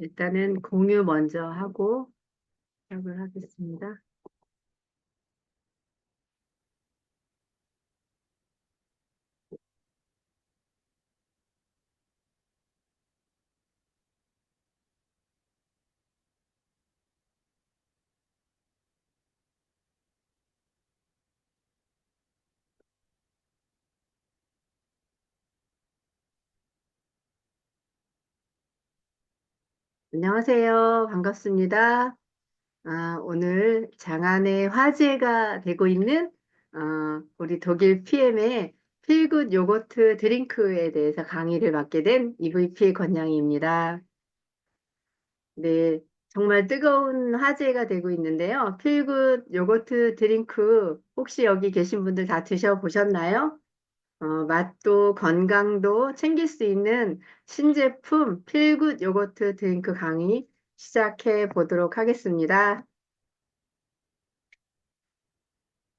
일단은 공유 먼저 하고 시작을 하겠습니다. 안녕하세요. 반갑습니다. 오늘 장안의 화제가 되고 있는 우리 독일 PM의 필굿 요거트 드링크에 대해서 강의를 맡게 된 EVP 권양희입니다. 네, 정말 뜨거운 화제가 되고 있는데요. 필굿 요거트 드링크 혹시 여기 계신 분들 다 드셔보셨나요? 맛도 건강도 챙길 수 있는 신제품 필굿 요거트 드링크 강의 시작해 보도록 하겠습니다.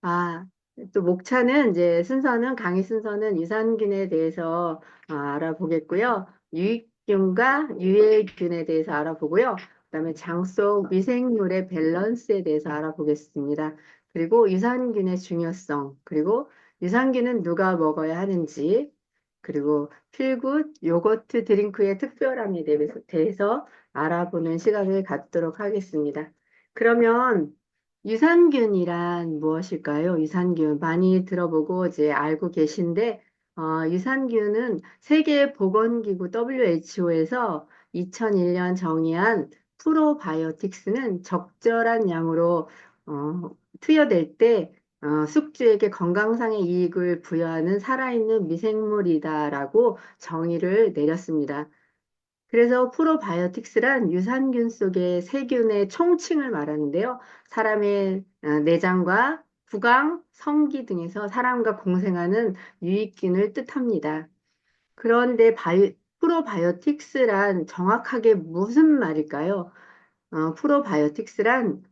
아, 또 목차는 이제 순서는 강의 순서는 유산균에 대해서 알아보겠고요. 유익균과 유해균에 대해서 알아보고요. 그다음에 장 속 미생물의 밸런스에 대해서 알아보겠습니다. 그리고 유산균의 중요성, 그리고 유산균은 누가 먹어야 하는지, 그리고 필굿 요거트 드링크의 특별함에 대해서 알아보는 시간을 갖도록 하겠습니다. 그러면 유산균이란 무엇일까요? 유산균 많이 들어보고 이제 알고 계신데, 유산균은 세계보건기구 WHO에서 2001년 정의한 프로바이오틱스는 적절한 양으로 투여될 때 숙주에게 건강상의 이익을 부여하는 살아있는 미생물이다라고 정의를 내렸습니다. 그래서 프로바이오틱스란 유산균 속의 세균의 총칭을 말하는데요. 사람의 내장과 구강, 성기 등에서 사람과 공생하는 유익균을 뜻합니다. 그런데 프로바이오틱스란 정확하게 무슨 말일까요? 프로바이오틱스란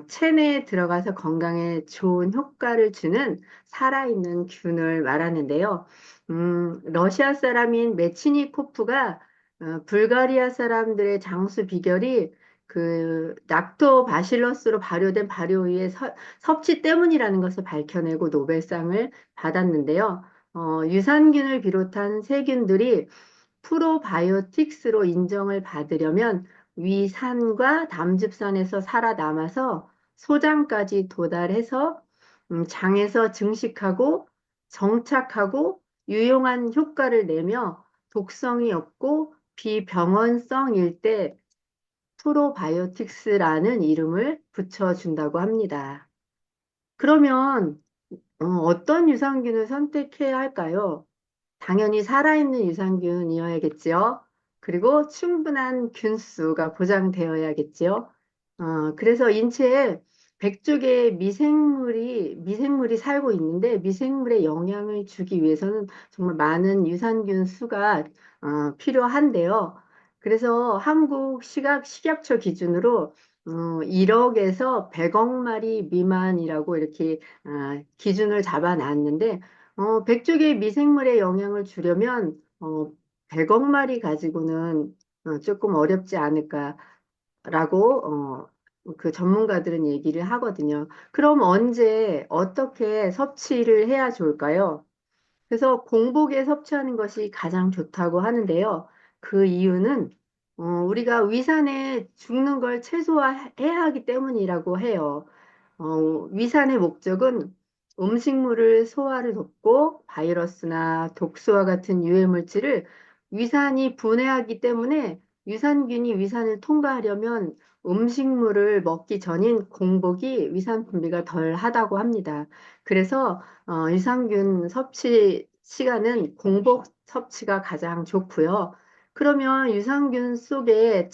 체내에 들어가서 건강에 좋은 효과를 주는 살아있는 균을 말하는데요. 러시아 사람인 메치니코프가 불가리아 사람들의 장수 비결이 그 락토바실러스로 발효된 발효유의 섭취 때문이라는 것을 밝혀내고 노벨상을 받았는데요. 유산균을 비롯한 세균들이 프로바이오틱스로 인정을 받으려면 위산과 담즙산에서 살아남아서 소장까지 도달해서 장에서 증식하고 정착하고 유용한 효과를 내며 독성이 없고 비병원성일 때 프로바이오틱스라는 이름을 붙여준다고 합니다. 그러면 어떤 유산균을 선택해야 할까요? 당연히 살아있는 유산균이어야겠지요. 그리고 충분한 균수가 보장되어야겠지요. 그래서 인체에 100쪽의 미생물이 살고 있는데 미생물에 영향을 주기 위해서는 정말 많은 유산균 수가 필요한데요. 그래서 한국 식약처 기준으로 1억에서 100억 마리 미만이라고 이렇게 기준을 잡아놨는데 100쪽의 미생물에 영향을 주려면 100억 마리 가지고는 조금 어렵지 않을까라고 그 전문가들은 얘기를 하거든요. 그럼 언제 어떻게 섭취를 해야 좋을까요? 그래서 공복에 섭취하는 것이 가장 좋다고 하는데요. 그 이유는 우리가 위산에 죽는 걸 최소화해야 하기 때문이라고 해요. 위산의 목적은 음식물을 소화를 돕고 바이러스나 독소와 같은 유해 물질을 위산이 분해하기 때문에 유산균이 위산을 통과하려면 음식물을 먹기 전인 공복이 위산 분비가 덜 하다고 합니다. 그래서 유산균 섭취 시간은 공복 섭취가 가장 좋고요. 그러면 유산균의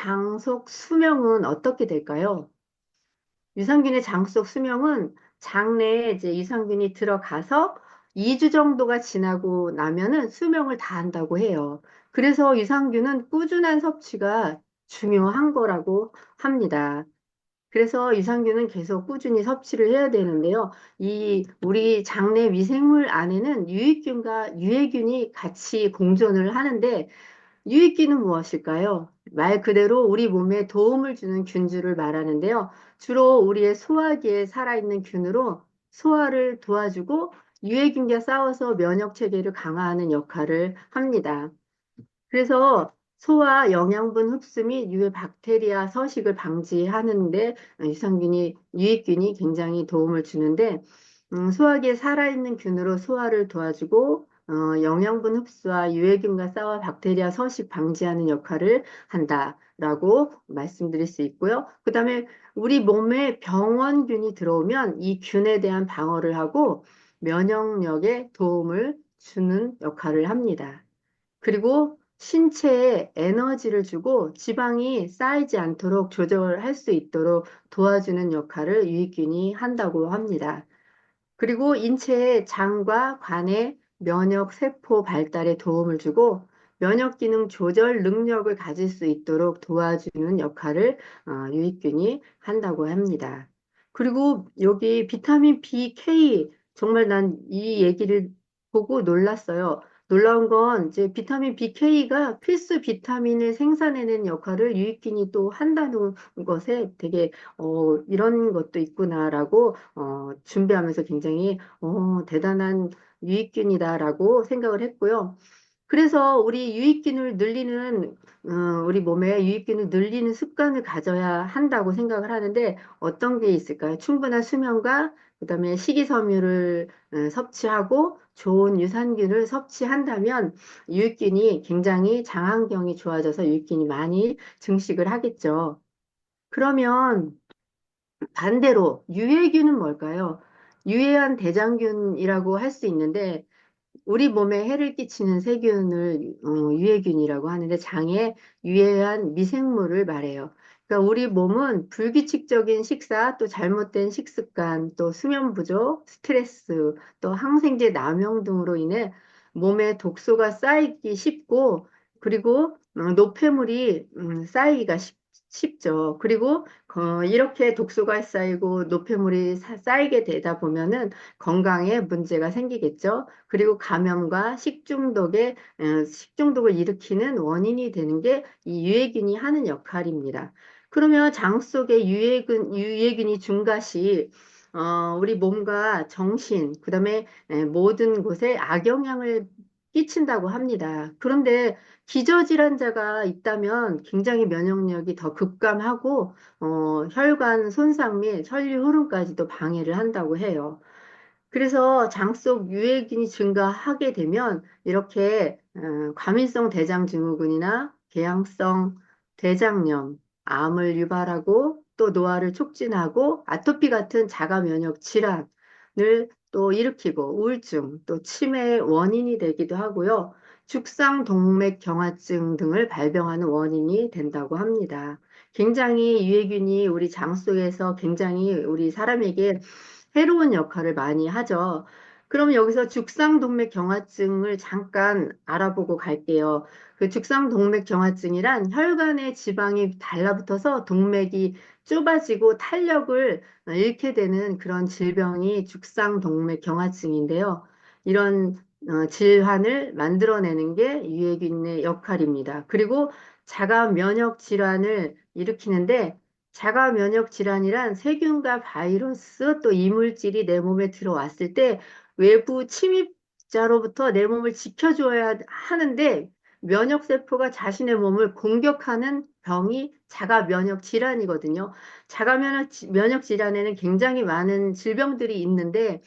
장속 수명은 어떻게 될까요? 유산균의 장속 수명은 장내에 이제 유산균이 들어가서 2주 정도가 지나고 나면은 수명을 다한다고 해요. 그래서 유산균은 꾸준한 섭취가 중요한 거라고 합니다. 그래서 유산균은 계속 꾸준히 섭취를 해야 되는데요. 우리 장내 미생물 안에는 유익균과 유해균이 같이 공존을 하는데 유익균은 무엇일까요? 말 그대로 우리 몸에 도움을 주는 균주를 말하는데요. 주로 우리의 소화기에 살아있는 균으로 소화를 도와주고 유해균과 싸워서 면역 체계를 강화하는 역할을 합니다. 그래서 소화 영양분 흡수 및 유해 박테리아 서식을 방지하는데 유익균이 굉장히 도움을 주는데, 소화기에 살아있는 균으로 소화를 도와주고, 영양분 흡수와 유해균과 싸워 박테리아 서식 방지하는 역할을 한다라고 말씀드릴 수 있고요. 그 다음에 우리 몸에 병원균이 들어오면 이 균에 대한 방어를 하고 면역력에 도움을 주는 역할을 합니다. 그리고 신체에 에너지를 주고 지방이 쌓이지 않도록 조절할 수 있도록 도와주는 역할을 유익균이 한다고 합니다. 그리고 인체의 장과 간의 면역 세포 발달에 도움을 주고 면역 기능 조절 능력을 가질 수 있도록 도와주는 역할을 유익균이 한다고 합니다. 그리고 여기 비타민 BK, 정말 난 이 얘기를 보고 놀랐어요. 놀라운 건 이제 비타민 BK가 필수 비타민을 생산해내는 역할을 유익균이 또 한다는 것에 되게 이런 것도 있구나라고 준비하면서 굉장히 대단한 유익균이다라고 생각을 했고요. 그래서 우리 몸에 유익균을 늘리는 습관을 가져야 한다고 생각을 하는데 어떤 게 있을까요? 충분한 수면과 그다음에 식이섬유를 섭취하고 좋은 유산균을 섭취한다면 유익균이 굉장히 장환경이 좋아져서 유익균이 많이 증식을 하겠죠. 그러면 반대로 유해균은 뭘까요? 유해한 대장균이라고 할 수 있는데 우리 몸에 해를 끼치는 세균을 유해균이라고 하는데 장에 유해한 미생물을 말해요. 그러니까 우리 몸은 불규칙적인 식사, 또 잘못된 식습관, 또 수면 부족, 스트레스, 또 항생제 남용 등으로 인해 몸에 독소가 쌓이기 쉽고 그리고 노폐물이 쌓이기가 쉽죠. 그리고 이렇게 독소가 쌓이고 노폐물이 쌓이게 되다 보면은 건강에 문제가 생기겠죠. 그리고 감염과 식중독을 일으키는 원인이 되는 게 이 유해균이 하는 역할입니다. 그러면 장 속에 유해균이 증가 시 우리 몸과 정신, 그다음에 모든 곳에 악영향을 끼친다고 합니다. 그런데 기저질환자가 있다면 굉장히 면역력이 더 급감하고 혈관 손상 및 혈류 흐름까지도 방해를 한다고 해요. 그래서 장 속 유해균이 증가하게 되면 이렇게 과민성 대장증후군이나 궤양성 대장염, 암을 유발하고 또 노화를 촉진하고 아토피 같은 자가 면역 질환을 또 일으키고 우울증, 또 치매의 원인이 되기도 하고요. 죽상 동맥 경화증 등을 발병하는 원인이 된다고 합니다. 굉장히 유해균이 우리 장 속에서 굉장히 우리 사람에게 해로운 역할을 많이 하죠. 그럼 여기서 죽상동맥경화증을 잠깐 알아보고 갈게요. 그 죽상동맥경화증이란 혈관의 지방이 달라붙어서 동맥이 좁아지고 탄력을 잃게 되는 그런 질병이 죽상동맥경화증인데요. 이런 질환을 만들어내는 게 유해균의 역할입니다. 그리고 자가 면역 질환을 일으키는데 자가 면역 질환이란 세균과 바이러스 또 이물질이 내 몸에 들어왔을 때 외부 침입자로부터 내 몸을 지켜줘야 하는데 면역 세포가 자신의 몸을 공격하는 병이 자가 면역 질환이거든요. 면역 질환에는 굉장히 많은 질병들이 있는데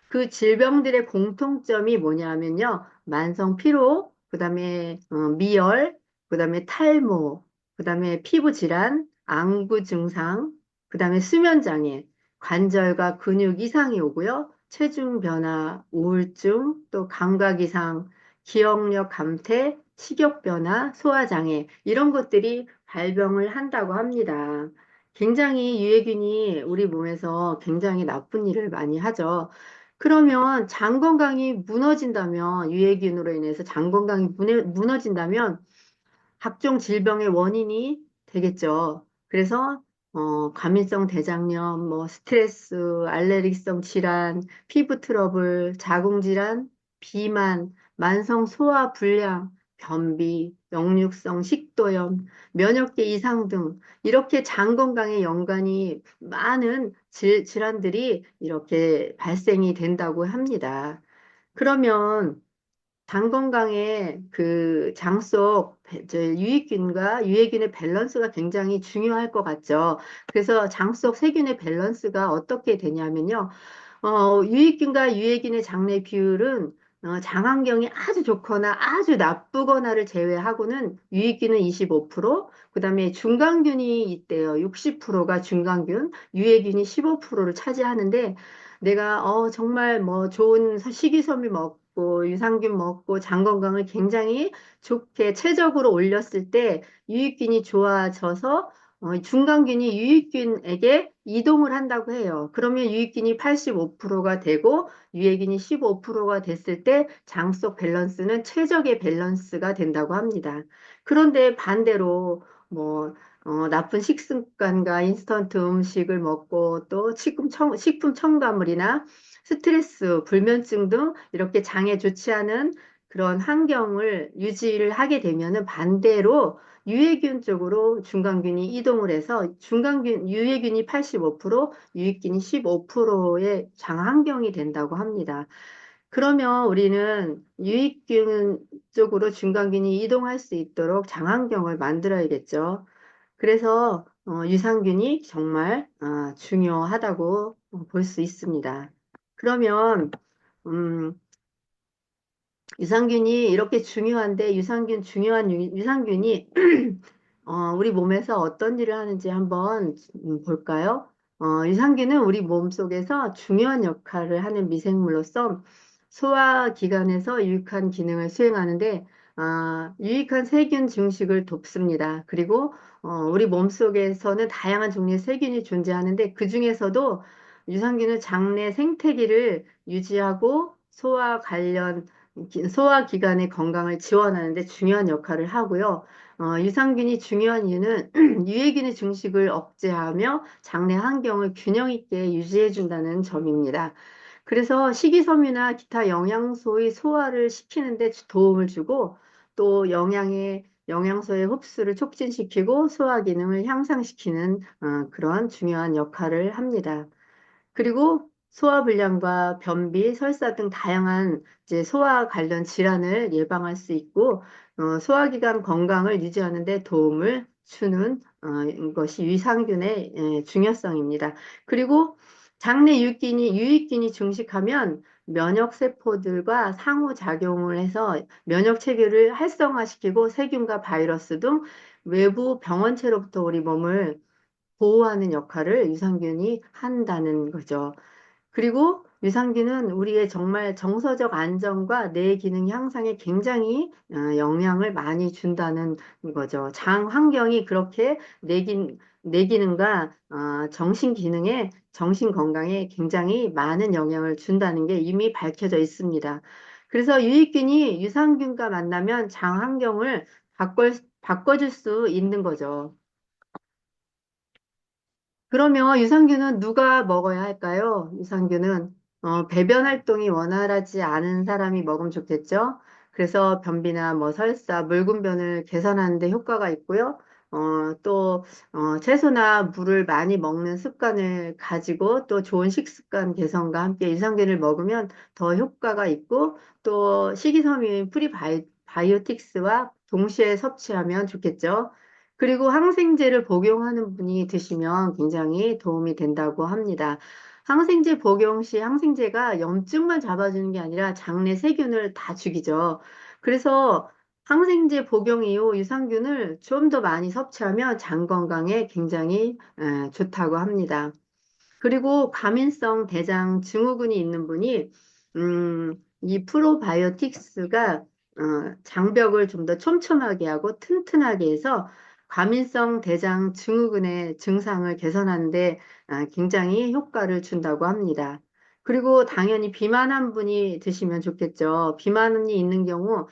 그 질병들의 공통점이 뭐냐면요. 만성 피로, 그다음에 미열, 그다음에 탈모, 그다음에 피부 질환, 안구 증상, 그다음에 수면 장애, 관절과 근육 이상이 오고요. 체중 변화, 우울증, 또 감각 이상, 기억력 감퇴, 식욕 변화, 소화 장애 이런 것들이 발병을 한다고 합니다. 굉장히 유해균이 우리 몸에서 굉장히 나쁜 일을 많이 하죠. 그러면 장 건강이 무너진다면, 유해균으로 인해서 장 건강이 무너진다면 각종 질병의 원인이 되겠죠. 그래서 과민성 대장염, 뭐 스트레스, 알레르기성 질환, 피부 트러블, 자궁 질환, 비만, 만성 소화 불량, 변비, 역류성 식도염, 면역계 이상 등 이렇게 장 건강에 연관이 많은 질환들이 이렇게 발생이 된다고 합니다. 그러면 장 건강에 그 장 속 유익균과 유해균의 밸런스가 굉장히 중요할 것 같죠. 그래서 장 속 세균의 밸런스가 어떻게 되냐면요. 유익균과 유해균의 장내 비율은 장 환경이 아주 좋거나 아주 나쁘거나를 제외하고는 유익균은 25%, 그다음에 중간균이 있대요. 60%가 중간균, 유해균이 15%를 차지하는데 내가 정말 뭐 좋은 식이섬유 먹고 유산균 먹고 장 건강을 굉장히 좋게 최적으로 올렸을 때 유익균이 좋아져서 중간균이 유익균에게 이동을 한다고 해요. 그러면 유익균이 85%가 되고 유해균이 15%가 됐을 때 장 속 밸런스는 최적의 밸런스가 된다고 합니다. 그런데 반대로 뭐 나쁜 식습관과 인스턴트 음식을 먹고 또 식품 첨가물이나 스트레스, 불면증 등 이렇게 장에 좋지 않은 그런 환경을 유지를 하게 되면은 반대로 유해균 쪽으로 중간균이 이동을 해서 유해균이 85%, 유익균이 15%의 장 환경이 된다고 합니다. 그러면 우리는 유익균 쪽으로 중간균이 이동할 수 있도록 장 환경을 만들어야겠죠. 그래서 유산균이 정말 중요하다고 볼 수 있습니다. 그러면 음, 유산균이 이렇게 중요한데 중요한 유산균이 우리 몸에서 어떤 일을 하는지 한번 볼까요? 유산균은 우리 몸 속에서 중요한 역할을 하는 미생물로서 소화기관에서 유익한 기능을 수행하는데 유익한 세균 증식을 돕습니다. 그리고 우리 몸 속에서는 다양한 종류의 세균이 존재하는데 그 중에서도 유산균은 장내 생태계를 유지하고 소화기관의 건강을 지원하는 데 중요한 역할을 하고요. 유산균이 중요한 이유는 유해균의 증식을 억제하며 장내 환경을 균형 있게 유지해 준다는 점입니다. 그래서 식이섬유나 기타 영양소의 소화를 시키는 데 도움을 주고 또 영양소의 흡수를 촉진시키고 소화 기능을 향상시키는 그런 중요한 역할을 합니다. 그리고 소화불량과 변비, 설사 등 다양한 이제 소화 관련 질환을 예방할 수 있고 소화기관 건강을 유지하는 데 도움을 주는 것이 유산균의 중요성입니다. 그리고 장내 유익균이 증식하면 면역 세포들과 상호작용을 해서 면역 체계를 활성화시키고 세균과 바이러스 등 외부 병원체로부터 우리 몸을 보호하는 역할을 유산균이 한다는 거죠. 그리고 유산균은 우리의 정말 정서적 안정과 뇌 기능 향상에 굉장히 영향을 많이 준다는 거죠. 장 환경이 그렇게 뇌 기능과 정신 기능에, 정신 건강에 굉장히 많은 영향을 준다는 게 이미 밝혀져 있습니다. 그래서 유익균이 유산균과 만나면 장 환경을 바꿔줄 수 있는 거죠. 그러면 유산균은 누가 먹어야 할까요? 유산균은 배변 활동이 원활하지 않은 사람이 먹으면 좋겠죠. 그래서 변비나 뭐 설사, 묽은 변을 개선하는 데 효과가 있고요. 또 채소나 물을 많이 먹는 습관을 가지고 또 좋은 식습관 개선과 함께 유산균을 먹으면 더 효과가 있고 또 식이섬유인 프리바이오틱스와 동시에 섭취하면 좋겠죠. 그리고 항생제를 복용하는 분이 드시면 굉장히 도움이 된다고 합니다. 항생제 복용 시 항생제가 염증만 잡아주는 게 아니라 장내 세균을 다 죽이죠. 그래서 항생제 복용 이후 유산균을 좀 더 많이 섭취하면 장 건강에 굉장히 좋다고 합니다. 그리고 과민성 대장 증후군이 있는 분이 이 프로바이오틱스가 장벽을 좀 더 촘촘하게 하고 튼튼하게 해서 과민성 대장 증후군의 증상을 개선하는데 굉장히 효과를 준다고 합니다. 그리고 당연히 비만한 분이 드시면 좋겠죠. 비만이 있는 경우,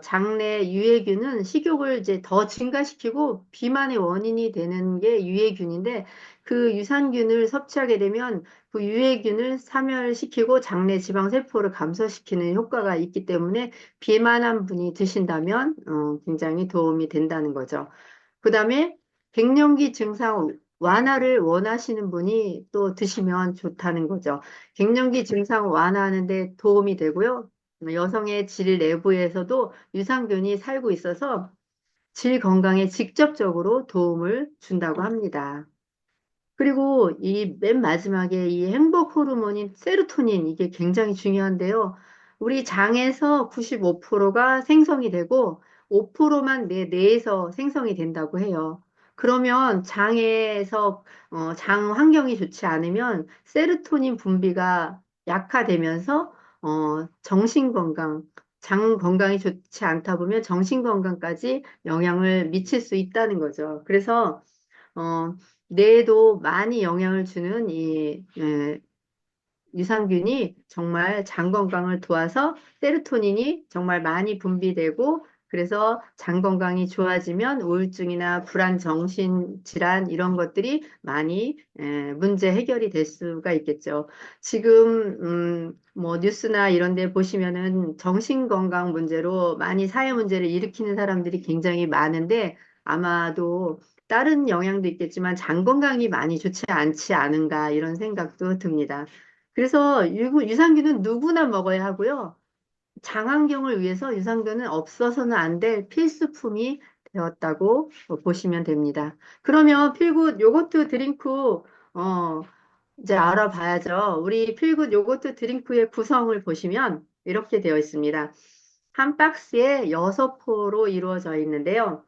장내 유해균은 식욕을 이제 더 증가시키고 비만의 원인이 되는 게 유해균인데 그 유산균을 섭취하게 되면 그 유해균을 사멸시키고 장내 지방세포를 감소시키는 효과가 있기 때문에 비만한 분이 드신다면 굉장히 도움이 된다는 거죠. 그 다음에 갱년기 증상 완화를 원하시는 분이 또 드시면 좋다는 거죠. 갱년기 증상 완화하는데 도움이 되고요. 여성의 질 내부에서도 유산균이 살고 있어서 질 건강에 직접적으로 도움을 준다고 합니다. 그리고 이 맨 마지막에 이 행복 호르몬인 세로토닌 이게 굉장히 중요한데요. 우리 장에서 95%가 생성이 되고 5%만 내 뇌에서 생성이 된다고 해요. 그러면 장에서 장 환경이 좋지 않으면 세로토닌 분비가 약화되면서 정신 건강, 장 건강이 좋지 않다 보면 정신 건강까지 영향을 미칠 수 있다는 거죠. 그래서 어, 뇌에도 많이 영향을 주는 이 유산균이 정말 장 건강을 도와서 세로토닌이 정말 많이 분비되고 그래서 장 건강이 좋아지면 우울증이나 불안 정신 질환 이런 것들이 많이 문제 해결이 될 수가 있겠죠. 지금 뭐 뉴스나 이런 데 보시면은 정신 건강 문제로 많이 사회 문제를 일으키는 사람들이 굉장히 많은데 아마도 다른 영향도 있겠지만 장 건강이 많이 좋지 않지 않은가 이런 생각도 듭니다. 그래서 유산균은 누구나 먹어야 하고요. 장환경을 위해서 유산균은 없어서는 안 될 필수품이 되었다고 보시면 됩니다. 그러면 필굿 요거트 드링크 이제 알아봐야죠. 우리 필굿 요거트 드링크의 구성을 보시면 이렇게 되어 있습니다. 한 박스에 6포로 이루어져 있는데요.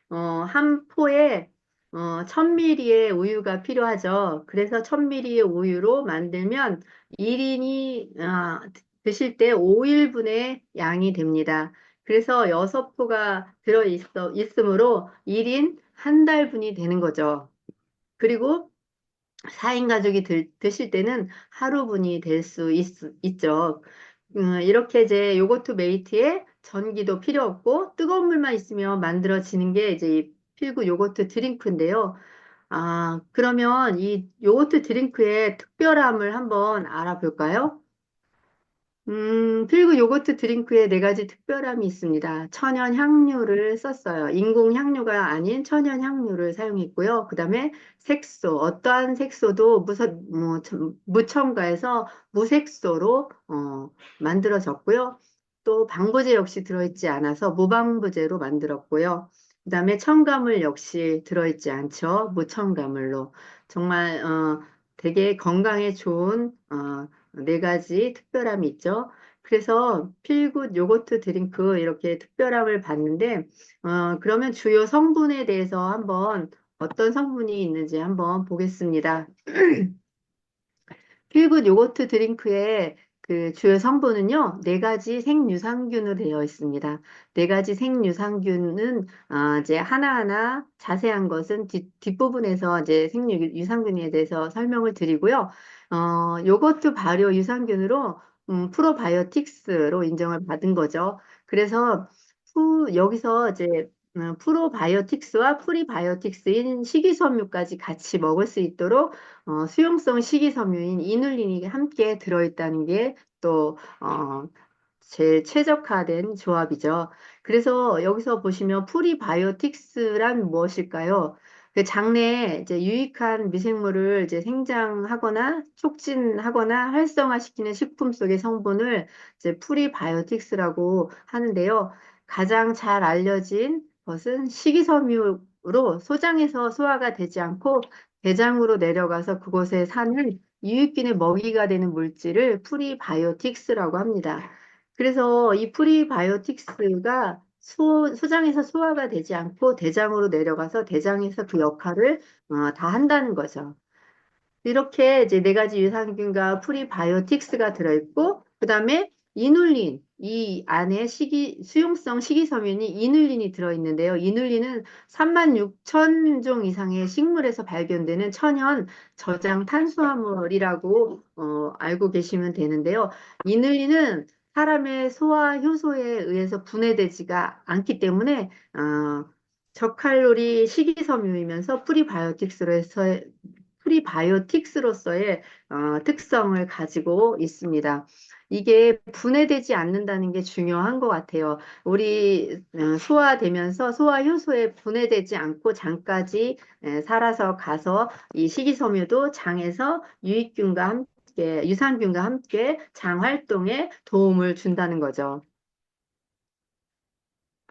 한 포에 1000ml의 우유가 필요하죠. 그래서 1000ml의 우유로 만들면 1인이 드실 때 5인분의 양이 됩니다. 그래서 6포가 있으므로 1인 한 달분이 되는 거죠. 그리고 4인 가족이 드실 때는 하루분이 될 수 있죠. 이렇게 이제 요거트 메이트에 전기도 필요 없고 뜨거운 물만 있으면 만들어지는 게 이제 이 필구 요거트 드링크인데요. 그러면 이 요거트 드링크의 특별함을 한번 알아볼까요? 필구 요거트 드링크에 네 가지 특별함이 있습니다. 천연 향료를 썼어요. 인공 향료가 아닌 천연 향료를 사용했고요. 그 다음에 색소, 어떠한 색소도 무첨가해서 무색소로 만들어졌고요. 또 방부제 역시 들어있지 않아서 무방부제로 만들었고요. 그 다음에 첨가물 역시 들어있지 않죠. 무첨가물로. 정말 되게 건강에 좋은 네 가지 특별함이 있죠. 그래서 필굿 요거트 드링크 이렇게 특별함을 봤는데, 그러면 주요 성분에 대해서 한번 어떤 성분이 있는지 한번 보겠습니다. 필굿 요거트 드링크의 그 주요 성분은요, 네 가지 생유산균으로 되어 있습니다. 네 가지 생유산균은 이제 하나하나 자세한 것은 뒷부분에서 이제 생유산균에 대해서 설명을 드리고요. 요거트 발효 유산균으로 프로바이오틱스로 인정을 받은 거죠. 그래서 여기서 이제 프로바이오틱스와 프리바이오틱스인 식이섬유까지 같이 먹을 수 있도록 수용성 식이섬유인 이눌린이 함께 들어있다는 게 또, 제일 최적화된 조합이죠. 그래서 여기서 보시면 프리바이오틱스란 무엇일까요? 그 장내에 이제 유익한 미생물을 이제 생장하거나 촉진하거나 활성화시키는 식품 속의 성분을 이제 프리바이오틱스라고 하는데요. 가장 잘 알려진 것은 식이섬유로 소장에서 소화가 되지 않고 대장으로 내려가서 그곳에 사는 유익균의 먹이가 되는 물질을 프리바이오틱스라고 합니다. 그래서 이 프리바이오틱스가 소장에서 소화가 되지 않고 대장으로 내려가서 대장에서 그 역할을 다 한다는 거죠. 이렇게 이제 네 가지 유산균과 프리바이오틱스가 들어있고, 그 다음에 이눌린, 이 안에 수용성 식이섬유인 이눌린이 들어있는데요. 이눌린은 3만 6천 종 이상의 식물에서 발견되는 천연 저장 탄수화물이라고 알고 계시면 되는데요. 이눌린은 사람의 소화 효소에 의해서 분해되지가 않기 때문에 저칼로리 식이섬유이면서 프리바이오틱스로서의 특성을 가지고 있습니다. 이게 분해되지 않는다는 게 중요한 것 같아요. 우리 소화되면서 소화 효소에 분해되지 않고 장까지 살아서 가서 이 식이섬유도 장에서 유산균과 함께 장 활동에 도움을 준다는 거죠.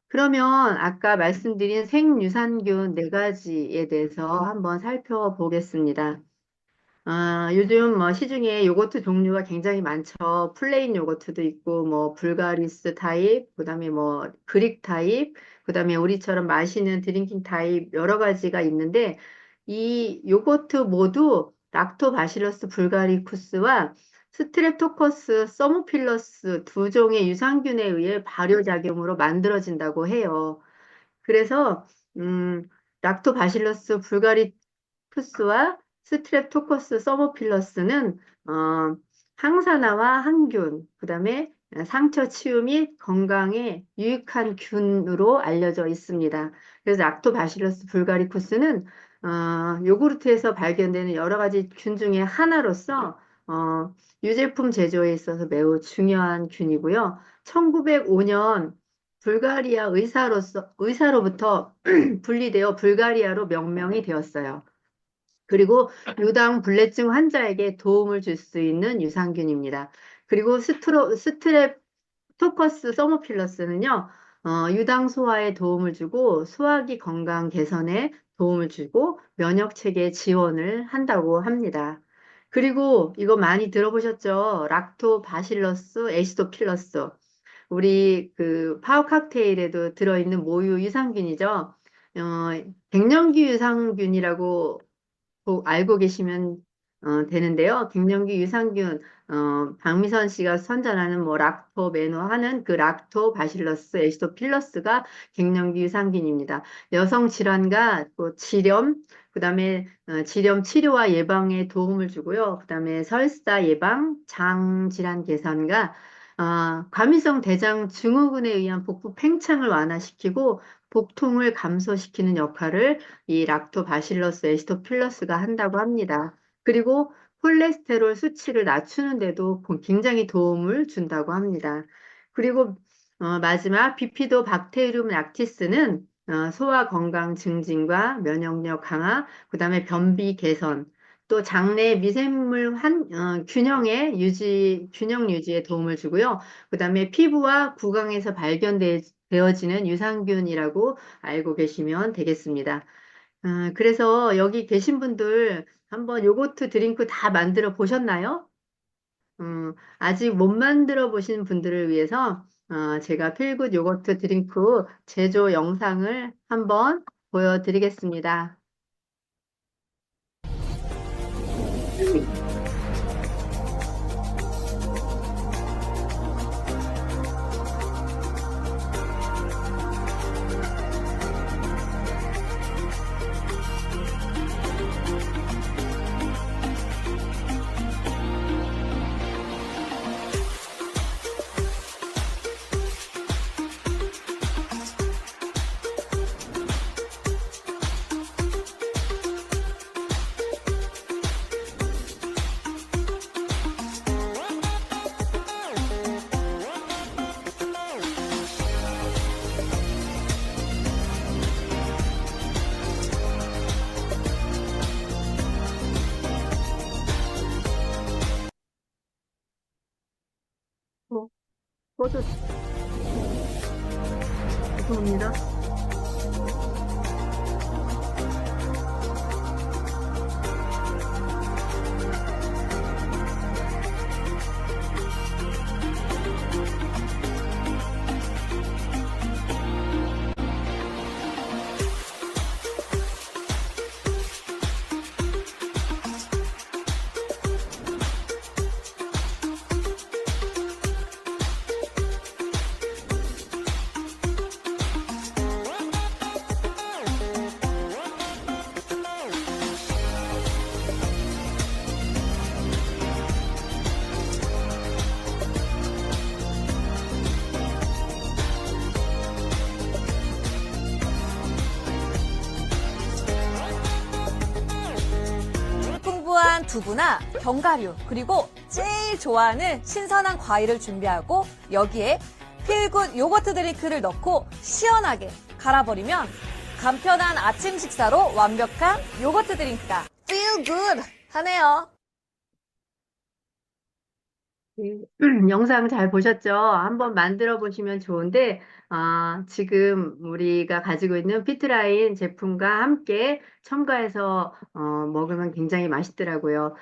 그러면 아까 말씀드린 생유산균 네 가지에 대해서 한번 살펴보겠습니다. 요즘 뭐 시중에 요거트 종류가 굉장히 많죠. 플레인 요거트도 있고, 뭐 불가리스 타입, 그다음에 뭐 그릭 타입, 그다음에 우리처럼 마시는 드링킹 타입 여러 가지가 있는데 이 요거트 모두 락토바실러스 불가리쿠스와 스트랩토코스 서모필러스 두 종의 유산균에 의해 발효작용으로 만들어진다고 해요. 그래서 락토바실러스 불가리쿠스와 스트랩토코스 서모필러스는 항산화와 항균, 그다음에 상처 치유 및 건강에 유익한 균으로 알려져 있습니다. 그래서 락토바실러스 불가리쿠스는 요구르트에서 발견되는 여러 가지 균 중에 하나로서 유제품 제조에 있어서 매우 중요한 균이고요. 1905년 불가리아 의사로부터 분리되어 불가리아로 명명이 되었어요. 그리고 유당 불내증 환자에게 도움을 줄 수 있는 유산균입니다. 그리고 스트랩토커스 서모필러스는요, 유당 소화에 도움을 주고 소화기 건강 개선에 도움을 주고 면역 체계 지원을 한다고 합니다. 그리고 이거 많이 들어보셨죠? 락토바실러스 에시도필러스. 우리 그 파워 칵테일에도 들어있는 모유 유산균이죠. 갱년기 유산균이라고 알고 계시면 되는데요. 갱년기 유산균, 박미선 씨가 선전하는 뭐 락토메노 하는 그 락토바실러스 에시도필러스가 갱년기 유산균입니다. 여성 질환과 또 지렴, 그다음에 지렴 치료와 예방에 도움을 주고요. 그다음에 설사 예방, 장 질환 개선과 과민성 대장 증후군에 의한 복부 팽창을 완화시키고 복통을 감소시키는 역할을 이 락토바실러스 에시도필러스가 한다고 합니다. 그리고 콜레스테롤 수치를 낮추는 데도 굉장히 도움을 준다고 합니다. 그리고 마지막 비피도 박테리움 락티스는 소화 건강 증진과 면역력 강화, 그다음에 변비 개선, 또 장내 미생물 균형 유지에 도움을 주고요. 그다음에 피부와 구강에서 발견되어지는 유산균이라고 알고 계시면 되겠습니다. 그래서 여기 계신 분들 한번 요거트 드링크 다 만들어 보셨나요? 아직 못 만들어 보신 분들을 위해서 제가 필굿 요거트 드링크 제조 영상을 한번 보여드리겠습니다. 저도 죄송합니다. 두부나 견과류, 그리고 제일 좋아하는 신선한 과일을 준비하고 여기에 필굿 요거트 드링크를 넣고 시원하게 갈아버리면 간편한 아침 식사로 완벽한 요거트 드링크가 feel good 하네요. 네. 영상 잘 보셨죠? 한번 만들어 보시면 좋은데, 지금 우리가 가지고 있는 피트라인 제품과 함께 첨가해서 먹으면 굉장히 맛있더라고요.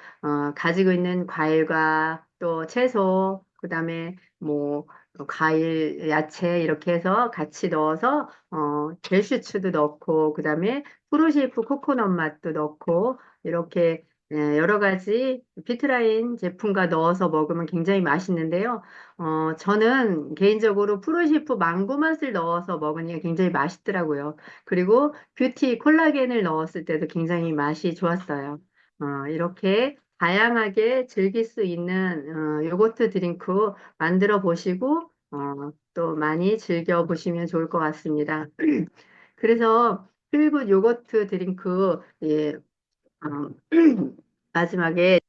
가지고 있는 과일과 또 채소, 그다음에 뭐 과일, 야채 이렇게 해서 같이 넣어서 겔슈츠도 넣고, 그다음에 프로쉐이프 코코넛 맛도 넣고 이렇게 여러 가지 피트라인 제품과 넣어서 먹으면 굉장히 맛있는데요. 저는 개인적으로 프로시프 망고 맛을 넣어서 먹으니까 굉장히 맛있더라고요. 그리고 뷰티 콜라겐을 넣었을 때도 굉장히 맛이 좋았어요. 이렇게 다양하게 즐길 수 있는 요거트 드링크 만들어 보시고 또 많이 즐겨 보시면 좋을 것 같습니다. 그래서 필굿 요거트 드링크 예, 어, 마지막에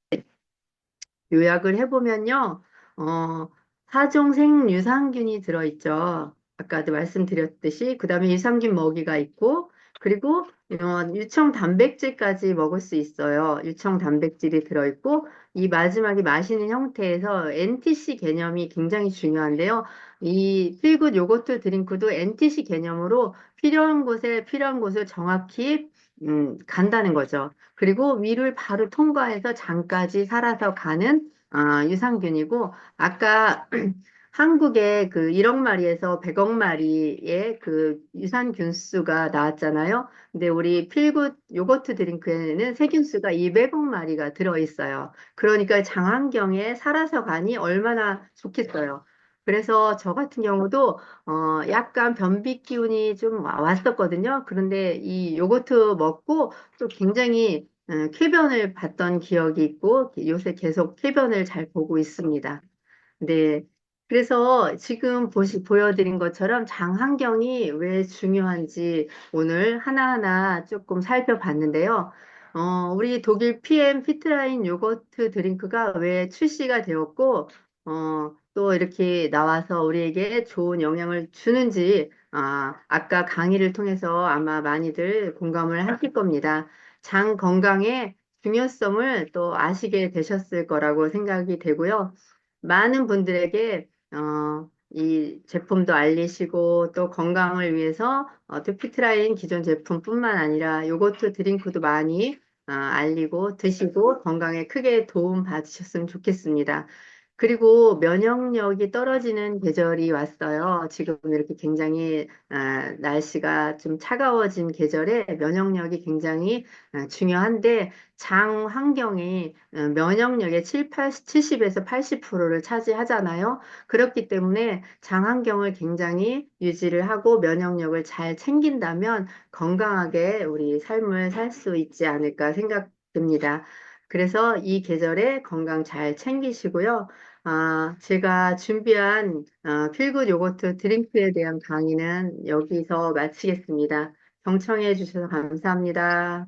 요약을 해보면요, 어, 4종 생유산균이 들어있죠. 아까도 말씀드렸듯이, 그 다음에 유산균 먹이가 있고, 그리고 유청 단백질까지 먹을 수 있어요. 유청 단백질이 들어있고, 이 마지막에 마시는 형태에서 NTC 개념이 굉장히 중요한데요. 이 필굿 요거트 드링크도 NTC 개념으로 필요한 곳을 정확히 간다는 거죠. 그리고 위를 바로 통과해서 장까지 살아서 가는 유산균이고 아까 한국의 그 1억 마리에서 100억 마리의 그 유산균 수가 나왔잖아요. 근데 우리 필굿 요거트 드링크에는 세균 수가 200억 마리가 들어있어요. 그러니까 장환경에 살아서 가니 얼마나 좋겠어요. 그래서 저 같은 경우도 약간 변비 기운이 좀 왔었거든요. 그런데 이 요거트 먹고 또 굉장히 쾌변을 봤던 기억이 있고 요새 계속 쾌변을 잘 보고 있습니다. 네. 그래서 지금 보여드린 것처럼 장환경이 왜 중요한지 오늘 하나하나 조금 살펴봤는데요. 우리 독일 PM 피트라인 요거트 드링크가 왜 출시가 되었고, 또 이렇게 나와서 우리에게 좋은 영향을 주는지, 아까 강의를 통해서 아마 많이들 공감을 하실 겁니다. 장 건강의 중요성을 또 아시게 되셨을 거라고 생각이 되고요. 많은 분들에게 이 제품도 알리시고 또 건강을 위해서 또 피트라인 기존 제품뿐만 아니라 요거트 드링크도 많이 알리고 드시고 건강에 크게 도움 받으셨으면 좋겠습니다. 그리고 면역력이 떨어지는 계절이 왔어요. 지금 이렇게 굉장히 날씨가 좀 차가워진 계절에 면역력이 굉장히 중요한데 장 환경이 면역력의 70에서 80%를 차지하잖아요. 그렇기 때문에 장 환경을 굉장히 유지를 하고 면역력을 잘 챙긴다면 건강하게 우리 삶을 살 수 있지 않을까 생각됩니다. 그래서 이 계절에 건강 잘 챙기시고요. 제가 준비한 필굿 요거트 드링크에 대한 강의는 여기서 마치겠습니다. 경청해 주셔서 감사합니다.